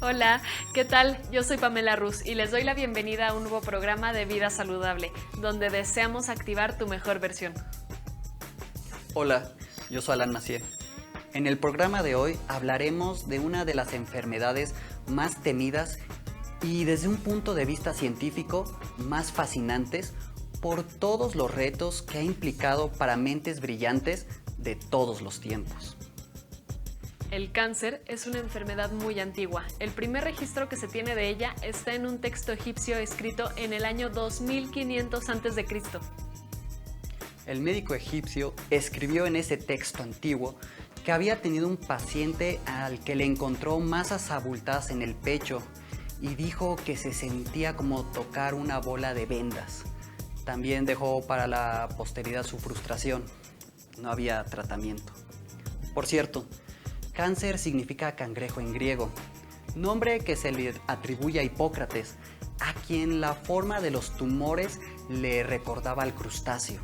Hola, ¿qué tal? Yo soy Pamela Rus y les doy la bienvenida a un nuevo programa de Vida Saludable, donde deseamos activar tu mejor versión. Hola, yo soy Alan Maciel. En el programa de hoy hablaremos de una de las enfermedades más temidas y desde un punto de vista científico más fascinantes por todos los retos que ha implicado para mentes brillantes de todos los tiempos. El cáncer es una enfermedad muy antigua. El primer registro que se tiene de ella está en un texto egipcio escrito en el año 2500 a.C. El médico egipcio escribió en ese texto antiguo que había tenido un paciente al que le encontró masas abultadas en el pecho y dijo que se sentía como tocar una bola de vendas. También dejó para la posteridad su frustración. No había tratamiento. Por cierto, cáncer significa cangrejo en griego, nombre que se le atribuye a Hipócrates, a quien la forma de los tumores le recordaba al crustáceo.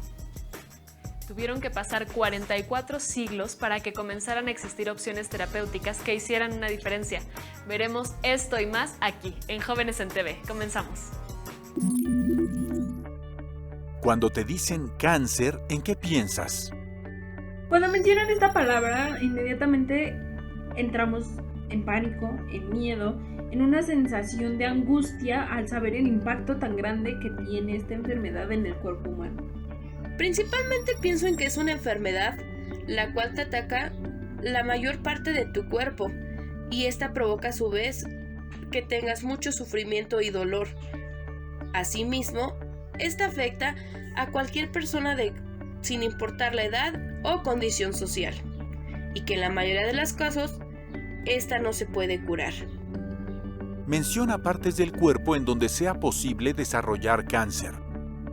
Tuvieron que pasar 44 siglos para que comenzaran a existir opciones terapéuticas que hicieran una diferencia. Veremos esto y más aquí, en Jóvenes en TV. Comenzamos. Cuando te dicen cáncer, ¿en qué piensas? Cuando mencionan esta palabra, inmediatamente entramos en pánico, en miedo, en una sensación de angustia al saber el impacto tan grande que tiene esta enfermedad en el cuerpo humano. Principalmente pienso en que es una enfermedad la cual te ataca la mayor parte de tu cuerpo y esta provoca a su vez que tengas mucho sufrimiento y dolor. Asimismo, esta afecta a cualquier persona sin importar la edad o condición social, y que en la mayoría de los casos, esta no se puede curar. Menciona partes del cuerpo en donde sea posible desarrollar cáncer.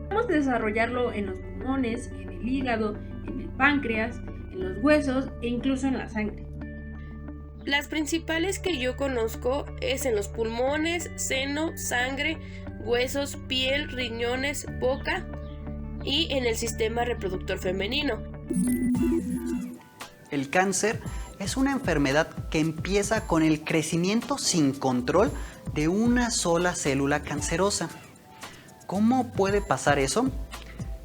Podemos desarrollarlo en los pulmones, en el hígado, en el páncreas, en los huesos e incluso en la sangre. Las principales que yo conozco es en los pulmones, seno, sangre, huesos, piel, riñones, boca y en el sistema reproductor femenino. El cáncer es una enfermedad que empieza con el crecimiento sin control de una sola célula cancerosa. ¿Cómo puede pasar eso?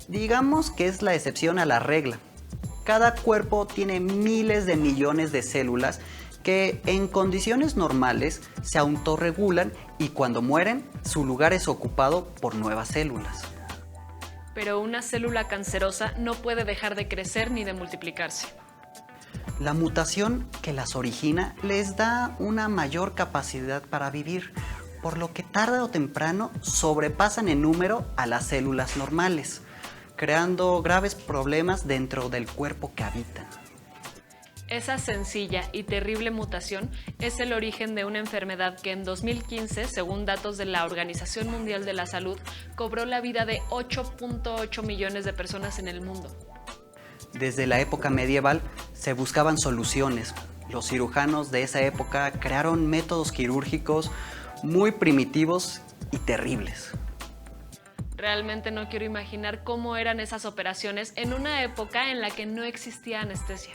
Digamos que es la excepción a la regla. Cada cuerpo tiene miles de millones de células que en condiciones normales se autorregulan y cuando mueren, su lugar es ocupado por nuevas células. Pero una célula cancerosa no puede dejar de crecer ni de multiplicarse. La mutación que las origina les da una mayor capacidad para vivir, por lo que tarde o temprano sobrepasan en número a las células normales, creando graves problemas dentro del cuerpo que habitan. Esa sencilla y terrible mutación es el origen de una enfermedad que en 2015, según datos de la Organización Mundial de la Salud, cobró la vida de 8.8 millones de personas en el mundo. Desde la época medieval se buscaban soluciones. Los cirujanos de esa época crearon métodos quirúrgicos muy primitivos y terribles. Realmente no quiero imaginar cómo eran esas operaciones en una época en la que no existía anestesia.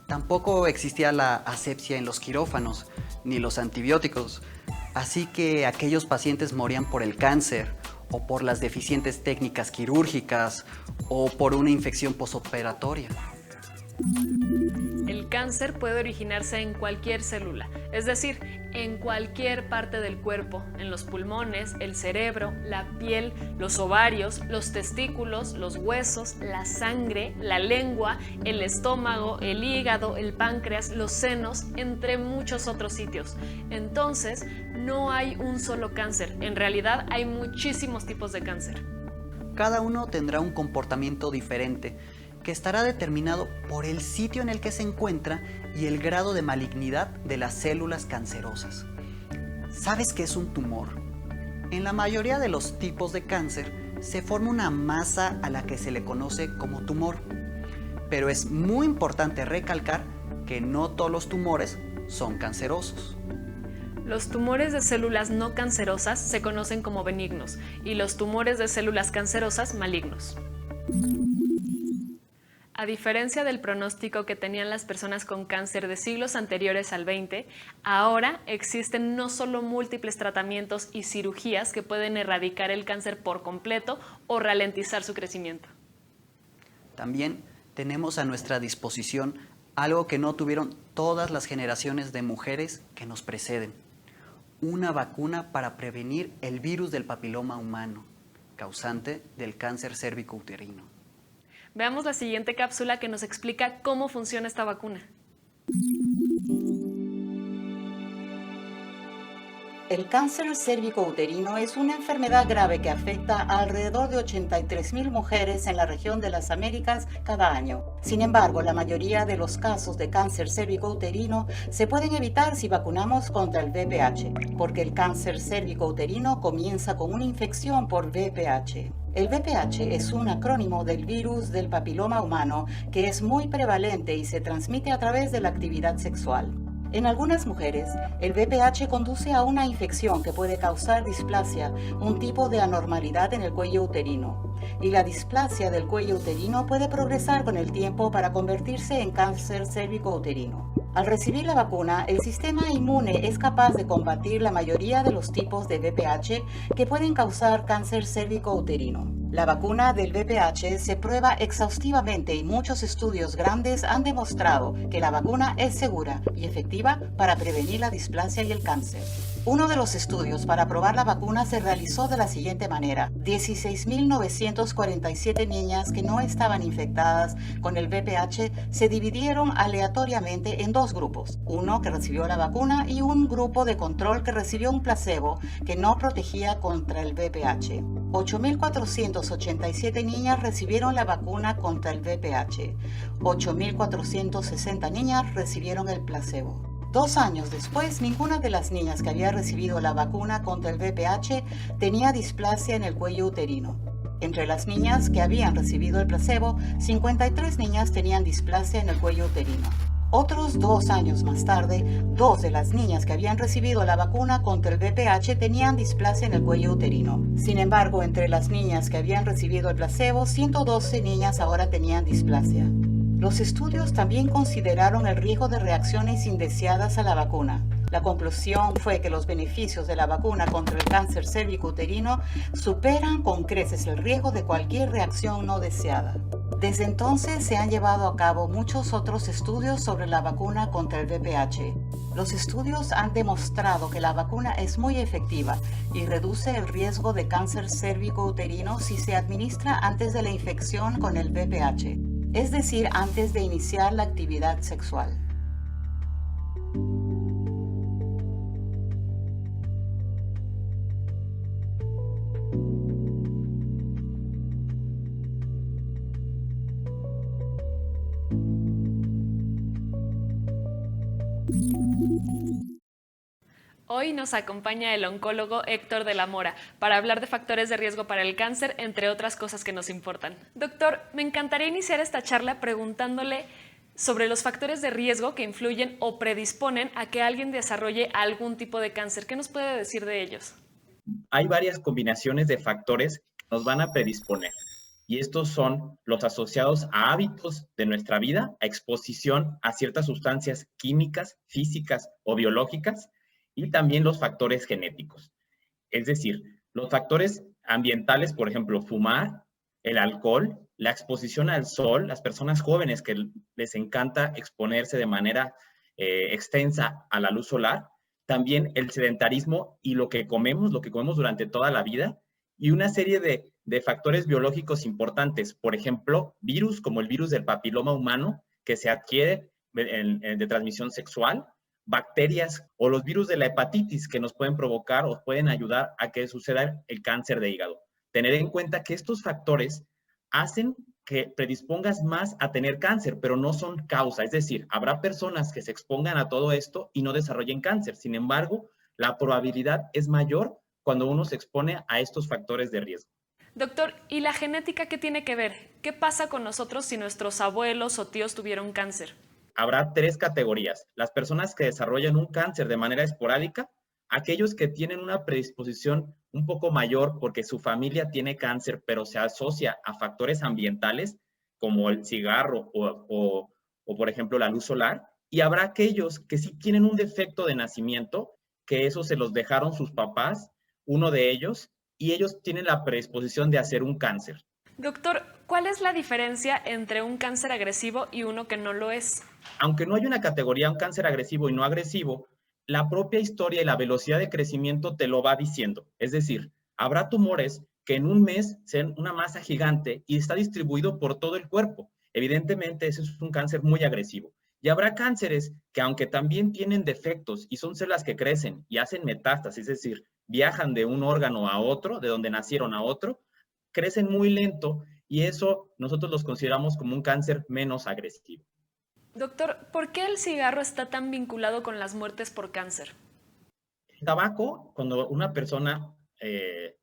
Tampoco existía la asepsia en los quirófanos, ni los antibióticos, así que aquellos pacientes morían por el cáncer, o por las deficientes técnicas quirúrgicas, o por una infección posoperatoria. El cáncer puede originarse en cualquier célula, es decir, en cualquier parte del cuerpo, en los pulmones, el cerebro, la piel, los ovarios, los testículos, los huesos, la sangre, la lengua, el estómago, el hígado, el páncreas, los senos, entre muchos otros sitios. Entonces, no hay un solo cáncer, en realidad hay muchísimos tipos de cáncer. Cada uno tendrá un comportamiento diferente, que estará determinado por el sitio en el que se encuentra y el grado de malignidad de las células cancerosas. ¿Sabes qué es un tumor? En la mayoría de los tipos de cáncer se forma una masa a la que se le conoce como tumor, pero es muy importante recalcar que no todos los tumores son cancerosos. Los tumores de células no cancerosas se conocen como benignos y los tumores de células cancerosas malignos. A diferencia del pronóstico que tenían las personas con cáncer de siglos anteriores al 20, ahora existen no solo múltiples tratamientos y cirugías que pueden erradicar el cáncer por completo o ralentizar su crecimiento. También tenemos a nuestra disposición algo que no tuvieron todas las generaciones de mujeres que nos preceden: una vacuna para prevenir el virus del papiloma humano, causante del cáncer cérvico-uterino. Veamos la siguiente cápsula que nos explica cómo funciona esta vacuna. El cáncer cérvico-uterino es una enfermedad grave que afecta a alrededor de 83.000 mujeres en la región de las Américas cada año. Sin embargo, la mayoría de los casos de cáncer cérvico-uterino se pueden evitar si vacunamos contra el VPH, porque el cáncer cérvico-uterino comienza con una infección por VPH. El VPH es un acrónimo del virus del papiloma humano que es muy prevalente y se transmite a través de la actividad sexual. En algunas mujeres, el VPH conduce a una infección que puede causar displasia, un tipo de anormalidad en el cuello uterino. Y la displasia del cuello uterino puede progresar con el tiempo para convertirse en cáncer cérvico-uterino. Al recibir la vacuna, el sistema inmune es capaz de combatir la mayoría de los tipos de VPH que pueden causar cáncer cérvico-uterino. La vacuna del VPH se prueba exhaustivamente y muchos estudios grandes han demostrado que la vacuna es segura y efectiva para prevenir la displasia y el cáncer. Uno de los estudios para probar la vacuna se realizó de la siguiente manera: 16.947 niñas que no estaban infectadas con el VPH se dividieron aleatoriamente en dos grupos, uno que recibió la vacuna y un grupo de control que recibió un placebo que no protegía contra el VPH. 8.487 niñas recibieron la vacuna contra el VPH. 8.460 niñas recibieron el placebo. 2 años después, ninguna de las niñas que había recibido la vacuna contra el VPH tenía displasia en el cuello uterino. Entre las niñas que habían recibido el placebo, 53 niñas tenían displasia en el cuello uterino. Otros 2 años más tarde, 2 de las niñas que habían recibido la vacuna contra el VPH tenían displasia en el cuello uterino. Sin embargo, entre las niñas que habían recibido el placebo, 112 niñas ahora tenían displasia. Los estudios también consideraron el riesgo de reacciones indeseadas a la vacuna. La conclusión fue que los beneficios de la vacuna contra el cáncer cérvico-uterino superan con creces el riesgo de cualquier reacción no deseada. Desde entonces se han llevado a cabo muchos otros estudios sobre la vacuna contra el VPH. Los estudios han demostrado que la vacuna es muy efectiva y reduce el riesgo de cáncer cérvico-uterino si se administra antes de la infección con el VPH, es decir, antes de iniciar la actividad sexual. Hoy nos acompaña el oncólogo Héctor de la Mora para hablar de factores de riesgo para el cáncer, entre otras cosas que nos importan. Doctor, me encantaría iniciar esta charla preguntándole sobre los factores de riesgo que influyen o predisponen a que alguien desarrolle algún tipo de cáncer. ¿Qué nos puede decir de ellos? Hay varias combinaciones de factores que nos van a predisponer. Y estos son los asociados a hábitos de nuestra vida, a exposición a ciertas sustancias químicas, físicas o biológicas, y también los factores genéticos. Es decir, los factores ambientales, por ejemplo, fumar, el alcohol, la exposición al sol, las personas jóvenes que les encanta exponerse de manera extensa a la luz solar, también el sedentarismo y lo que comemos durante toda la vida, y una serie de factores biológicos importantes, por ejemplo, virus como el virus del papiloma humano, que se adquiere de transmisión sexual, bacterias o los virus de la hepatitis que nos pueden provocar o pueden ayudar a que suceda el cáncer de hígado. Tener en cuenta que estos factores hacen que predispongas más a tener cáncer, pero no son causa. Es decir, habrá personas que se expongan a todo esto y no desarrollen cáncer. Sin embargo, la probabilidad es mayor cuando uno se expone a estos factores de riesgo. Doctor, ¿y la genética qué tiene que ver? ¿Qué pasa con nosotros si nuestros abuelos o tíos tuvieron cáncer? Habrá 3 categorías. Las personas que desarrollan un cáncer de manera esporádica, aquellos que tienen una predisposición un poco mayor porque su familia tiene cáncer, pero se asocia a factores ambientales, como el cigarro o, por ejemplo, la luz solar, y habrá aquellos que sí tienen un defecto de nacimiento, que eso se los dejaron sus papás, uno de ellos, y ellos tienen la predisposición de hacer un cáncer. Doctor, ¿cuál es la diferencia entre un cáncer agresivo y uno que no lo es? Aunque no hay una categoría, un cáncer agresivo y no agresivo, la propia historia y la velocidad de crecimiento te lo va diciendo. Es decir, habrá tumores que en un mes sean una masa gigante y está distribuido por todo el cuerpo. Evidentemente, ese es un cáncer muy agresivo. Y habrá cánceres que, aunque también tienen defectos y son células que crecen y hacen metástasis, es decir, viajan de un órgano a otro, de donde nacieron a otro, crecen muy lento y eso nosotros los consideramos como un cáncer menos agresivo. Doctor, ¿por qué el cigarro está tan vinculado con las muertes por cáncer? El tabaco, cuando una persona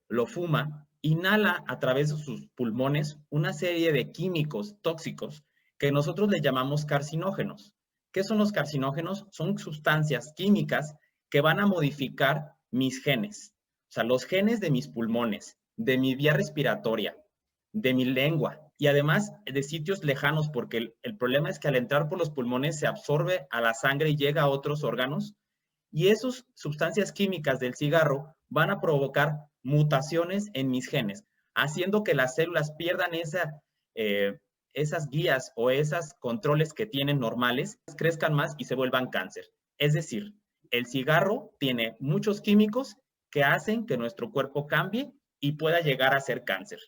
lo fuma, inhala a través de sus pulmones una serie de químicos tóxicos que nosotros le llamamos carcinógenos. ¿Qué son los carcinógenos? Son sustancias químicas que van a modificar mis genes. O sea, los genes de mis pulmones, de mi vía respiratoria, de mi lengua y además de sitios lejanos, porque el problema es que al entrar por los pulmones se absorbe a la sangre y llega a otros órganos. Y esas sustancias químicas del cigarro van a provocar mutaciones en mis genes, haciendo que las células pierdan esas guías o esos controles que tienen normales, crezcan más y se vuelvan cáncer. Es decir, el cigarro tiene muchos químicos que hacen que nuestro cuerpo cambie y pueda llegar a ser cáncer.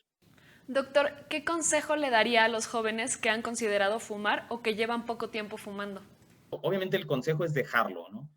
Doctor, ¿qué consejo le daría a los jóvenes que han considerado fumar o que llevan poco tiempo fumando? Obviamente el consejo es dejarlo, ¿no?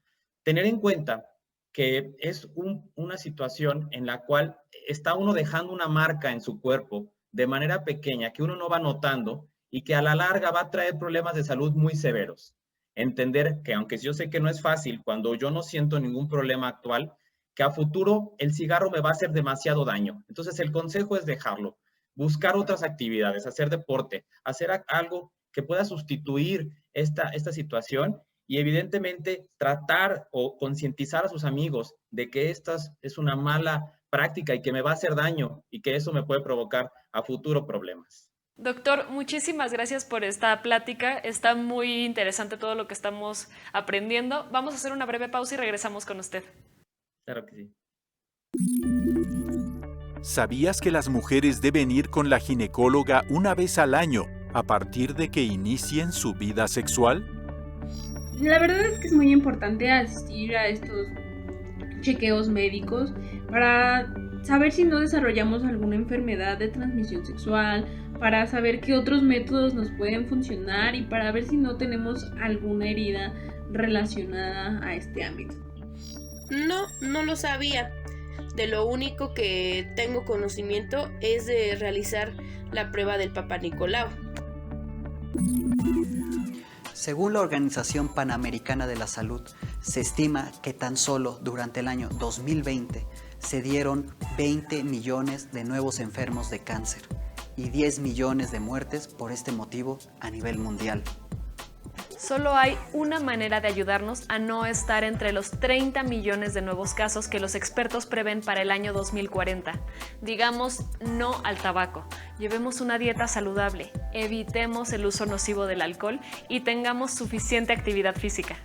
Tener en cuenta que es una situación en la cual está uno dejando una marca en su cuerpo de manera pequeña que uno no va notando y que a la larga va a traer problemas de salud muy severos. Entender que aunque yo sé que no es fácil, cuando yo no siento ningún problema actual, que a futuro el cigarro me va a hacer demasiado daño. Entonces el consejo es dejarlo, buscar otras actividades, hacer deporte, hacer algo que pueda sustituir esta situación y evidentemente tratar o concientizar a sus amigos de que esta es una mala práctica y que me va a hacer daño y que eso me puede provocar a futuro problemas. Doctor, muchísimas gracias por esta plática. Está muy interesante todo lo que estamos aprendiendo. Vamos a hacer una breve pausa y regresamos con usted. Claro que sí. ¿Sabías que las mujeres deben ir con la ginecóloga una vez al año a partir de que inicien su vida sexual? La verdad es que es muy importante asistir a estos chequeos médicos para saber si no desarrollamos alguna enfermedad de transmisión sexual, para saber qué otros métodos nos pueden funcionar y para ver si no tenemos alguna herida relacionada a este ámbito. No lo sabía. De lo único que tengo conocimiento es de realizar la prueba del Papá Nicolau. Según la Organización Panamericana de la Salud, se estima que tan solo durante el año 2020 se dieron 20 millones de nuevos enfermos de cáncer y 10 millones de muertes por este motivo a nivel mundial. Solo hay una manera de ayudarnos a no estar entre los 30 millones de nuevos casos que los expertos prevén para el año 2040. Digamos no al tabaco, llevemos una dieta saludable, evitemos el uso nocivo del alcohol y tengamos suficiente actividad física.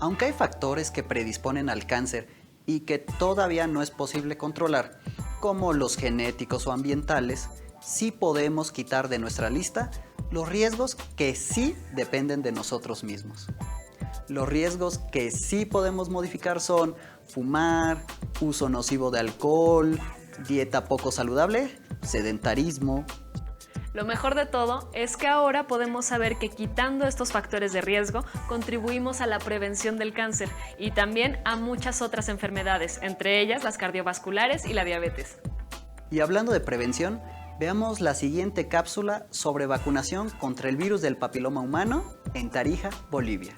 Aunque hay factores que predisponen al cáncer y que todavía no es posible controlar, como los genéticos o ambientales, sí podemos quitar de nuestra lista los riesgos que sí dependen de nosotros mismos. Los riesgos que sí podemos modificar son fumar, uso nocivo de alcohol, dieta poco saludable, sedentarismo. Lo mejor de todo es que ahora podemos saber que quitando estos factores de riesgo contribuimos a la prevención del cáncer y también a muchas otras enfermedades, entre ellas las cardiovasculares y la diabetes. Y hablando de prevención, veamos la siguiente cápsula sobre vacunación contra el virus del papiloma humano en Tarija, Bolivia.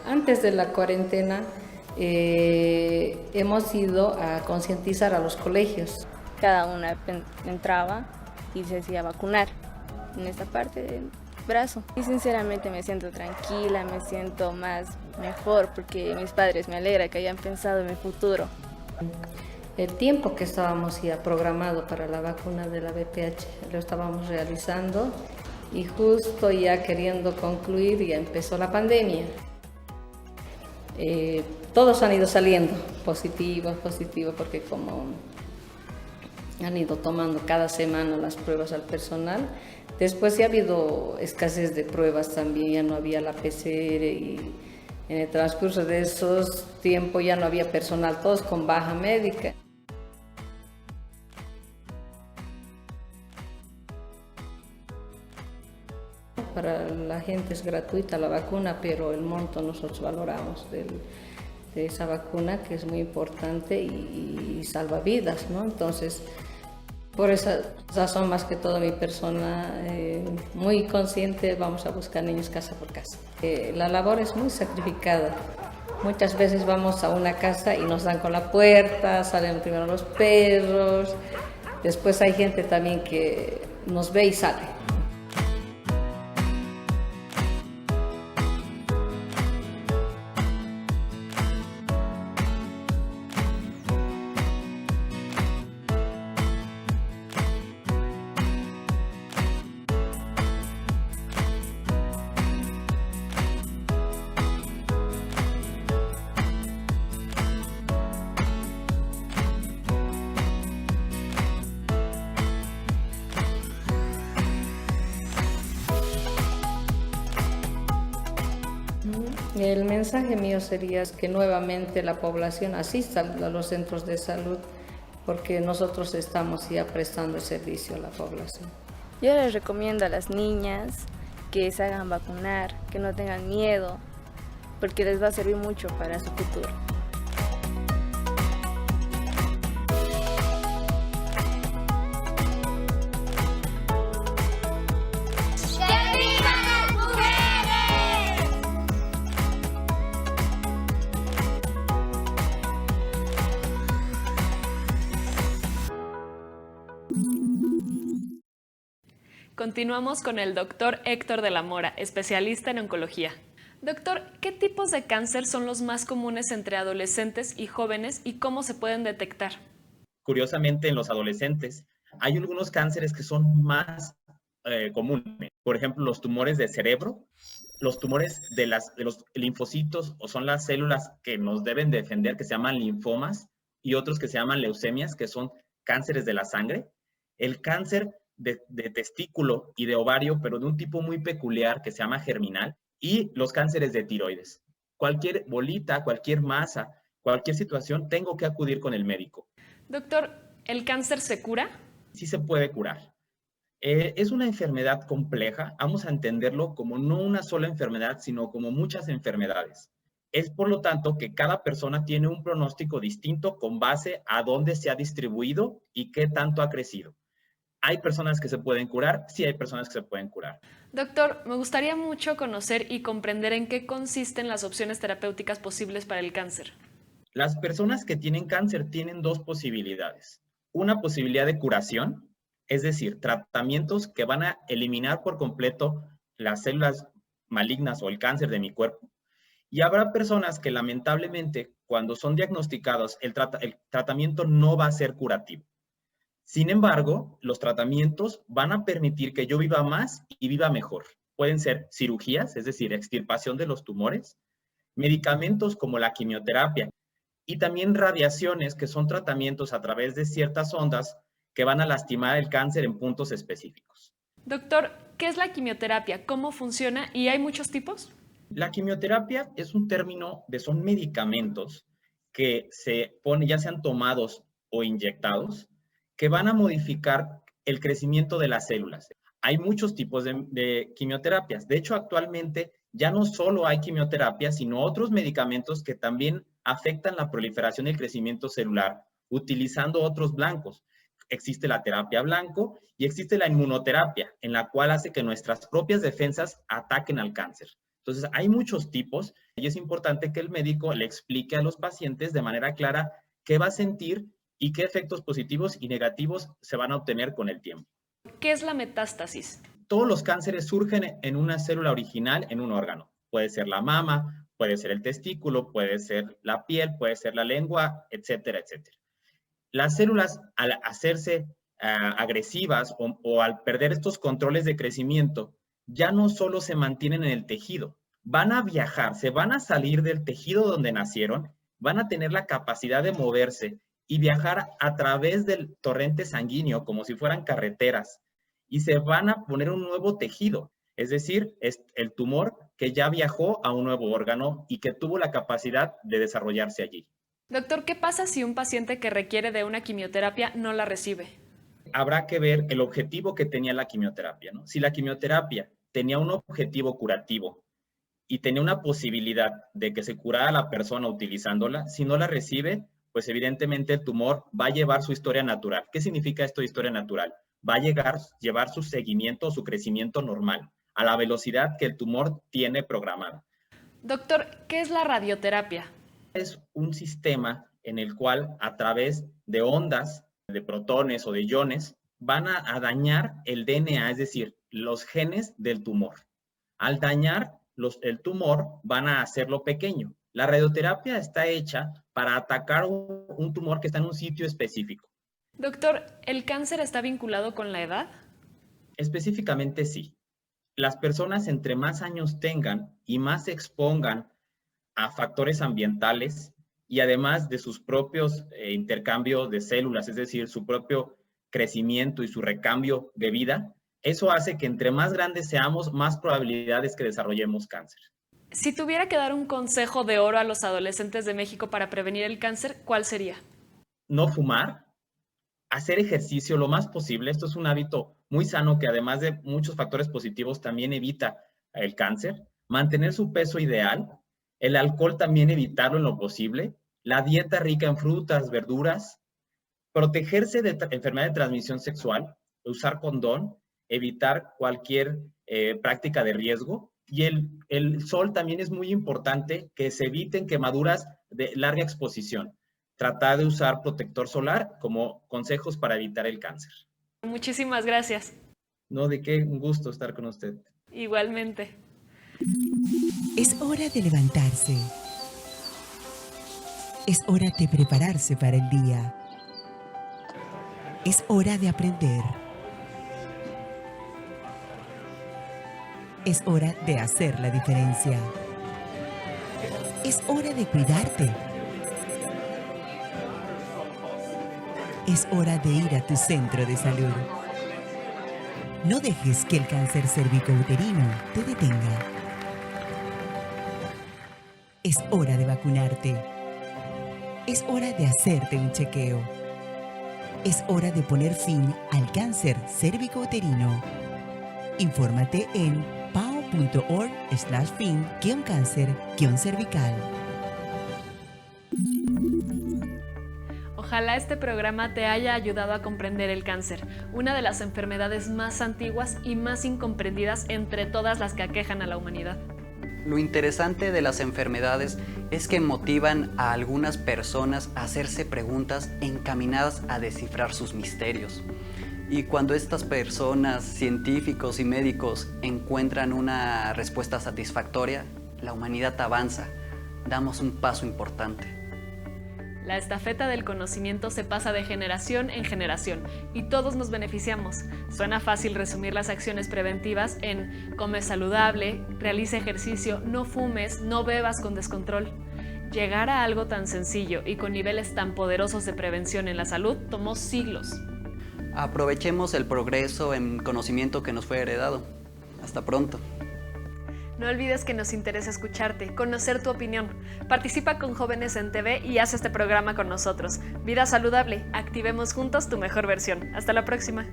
Antes de la cuarentena hemos ido a concientizar a los colegios. Cada una entraba y se hacía vacunar en esta parte del brazo. Y sinceramente me siento tranquila, me siento mejor porque mis padres me alegra que hayan pensado en mi futuro. El tiempo que estábamos ya programado para la vacuna de la VPH lo estábamos realizando y justo ya queriendo concluir ya empezó la pandemia. Todos han ido saliendo positivos, porque como han ido tomando cada semana las pruebas al personal, después ya ha habido escasez de pruebas también, ya no había la PCR y en el transcurso de esos tiempos ya no había personal, todos con baja médica. Para la gente es gratuita la vacuna, pero el monto nosotros valoramos de esa vacuna, que es muy importante y salva vidas, ¿no? Entonces, por esa razón, más que todo, mi persona muy consciente, vamos a buscar niños casa por casa. La labor es muy sacrificada. Muchas veces vamos a una casa y nos dan con la puerta, salen primero los perros, después hay gente también que nos ve y sale. El mensaje mío sería que nuevamente la población asista a los centros de salud porque nosotros estamos ya prestando el servicio a la población. Yo les recomiendo a las niñas que se hagan vacunar, que no tengan miedo, porque les va a servir mucho para su futuro. Continuamos con el doctor Héctor de la Mora, especialista en oncología. Doctor, ¿qué tipos de cáncer son los más comunes entre adolescentes y jóvenes y cómo se pueden detectar? Curiosamente, en los adolescentes hay algunos cánceres que son más comunes. Por ejemplo, los tumores de cerebro, los tumores de los linfocitos, o son las células que nos deben defender, que se llaman linfomas, y otros que se llaman leucemias, que son cánceres de la sangre. El cáncer de testículo y de ovario, pero de un tipo muy peculiar que se llama germinal, y los cánceres de tiroides. Cualquier bolita, cualquier masa, cualquier situación, tengo que acudir con el médico. Doctor, ¿el cáncer se cura? Sí se puede curar. Es una enfermedad compleja, vamos a entenderlo como no una sola enfermedad, sino como muchas enfermedades. Es por lo tanto que cada persona tiene un pronóstico distinto con base a dónde se ha distribuido y qué tanto ha crecido. ¿Hay personas que se pueden curar? Sí, hay personas que se pueden curar. Doctor, me gustaría mucho conocer y comprender en qué consisten las opciones terapéuticas posibles para el cáncer. Las personas que tienen cáncer tienen dos posibilidades. Una posibilidad de curación, es decir, tratamientos que van a eliminar por completo las células malignas o el cáncer de mi cuerpo. Y habrá personas que lamentablemente, cuando son diagnosticados, el tratamiento no va a ser curativo. Sin embargo, los tratamientos van a permitir que yo viva más y viva mejor. Pueden ser cirugías, es decir, extirpación de los tumores, medicamentos como la quimioterapia y también radiaciones, que son tratamientos a través de ciertas ondas que van a lastimar el cáncer en puntos específicos. Doctor, ¿qué es la quimioterapia? ¿Cómo funciona? ¿Y hay muchos tipos? La quimioterapia es un término son medicamentos que se ponen, ya sean tomados o inyectados, que van a modificar el crecimiento de las células. Hay muchos tipos de quimioterapias. De hecho, actualmente ya no solo hay quimioterapia, sino otros medicamentos que también afectan la proliferación y el crecimiento celular, utilizando otros blancos. Existe la terapia blanco y existe la inmunoterapia, en la cual hace que nuestras propias defensas ataquen al cáncer. Entonces, hay muchos tipos y es importante que el médico le explique a los pacientes de manera clara qué va a sentir y qué efectos positivos y negativos se van a obtener con el tiempo. ¿Qué es la metástasis? Todos los cánceres surgen en una célula original en un órgano. Puede ser la mama, puede ser el testículo, puede ser la piel, puede ser la lengua, etcétera, etcétera. Las células, al hacerse agresivas o al perder estos controles de crecimiento, ya no solo se mantienen en el tejido, van a viajar, se van a salir del tejido donde nacieron, van a tener la capacidad de moverse y viajar a través del torrente sanguíneo como si fueran carreteras y se van a poner un nuevo tejido, es decir, es el tumor que ya viajó a un nuevo órgano y que tuvo la capacidad de desarrollarse allí. Doctor, ¿qué pasa si un paciente que requiere de una quimioterapia no la recibe? Habrá que ver el objetivo que tenía la quimioterapia, ¿no? Si la quimioterapia tenía un objetivo curativo y tenía una posibilidad de que se curara a la persona utilizándola, si no la recibe, pues evidentemente el tumor va a llevar su historia natural. ¿Qué significa esto de historia natural? Va a llevar su seguimiento o su crecimiento normal, a la velocidad que el tumor tiene programada. Doctor, ¿qué es la radioterapia? Es un sistema en el cual a través de ondas, de protones o de iones, van a dañar el DNA, es decir, los genes del tumor. Al dañar el tumor, van a hacerlo pequeño. La radioterapia está hecha para atacar un tumor que está en un sitio específico. Doctor, ¿el cáncer está vinculado con la edad? Específicamente sí. Las personas entre más años tengan y más se expongan a factores ambientales y además de sus propios intercambios de células, es decir, su propio crecimiento y su recambio de vida, eso hace que entre más grandes seamos, más probabilidades que desarrollemos cáncer. Si tuviera que dar un consejo de oro a los adolescentes de México para prevenir el cáncer, ¿cuál sería? No fumar, hacer ejercicio lo más posible. Esto es un hábito muy sano que además de muchos factores positivos también evita el cáncer. Mantener su peso ideal. El alcohol también evitarlo en lo posible. La dieta rica en frutas, verduras. Protegerse de enfermedad de transmisión sexual. Usar condón. Evitar cualquier práctica de riesgo. Y el sol también es muy importante, que se eviten quemaduras de larga exposición. Tratar de usar protector solar como consejos para evitar el cáncer. Muchísimas gracias. No, de qué, un gusto estar con usted. Igualmente. Es hora de levantarse. Es hora de prepararse para el día. Es hora de aprender. Es hora de hacer la diferencia. Es hora de cuidarte. Es hora de ir a tu centro de salud. No dejes que el cáncer cervicouterino te detenga. Es hora de vacunarte. Es hora de hacerte un chequeo. Es hora de poner fin al cáncer cervicouterino. Infórmate en pao.org/fin-cáncer-cervical. Ojalá este programa te haya ayudado a comprender el cáncer, una de las enfermedades más antiguas y más incomprendidas entre todas las que aquejan a la humanidad. Lo interesante de las enfermedades es que motivan a algunas personas a hacerse preguntas encaminadas a descifrar sus misterios. Y cuando estas personas, científicos y médicos, encuentran una respuesta satisfactoria, la humanidad avanza, damos un paso importante. La estafeta del conocimiento se pasa de generación en generación y todos nos beneficiamos. Suena fácil resumir las acciones preventivas en come saludable, realiza ejercicio, no fumes, no bebas con descontrol. Llegar a algo tan sencillo y con niveles tan poderosos de prevención en la salud tomó siglos. Aprovechemos el progreso en conocimiento que nos fue heredado. Hasta pronto. No olvides que nos interesa escucharte, conocer tu opinión. Participa con Jóvenes en TV y haz este programa con nosotros. Vida saludable, activemos juntos tu mejor versión. Hasta la próxima.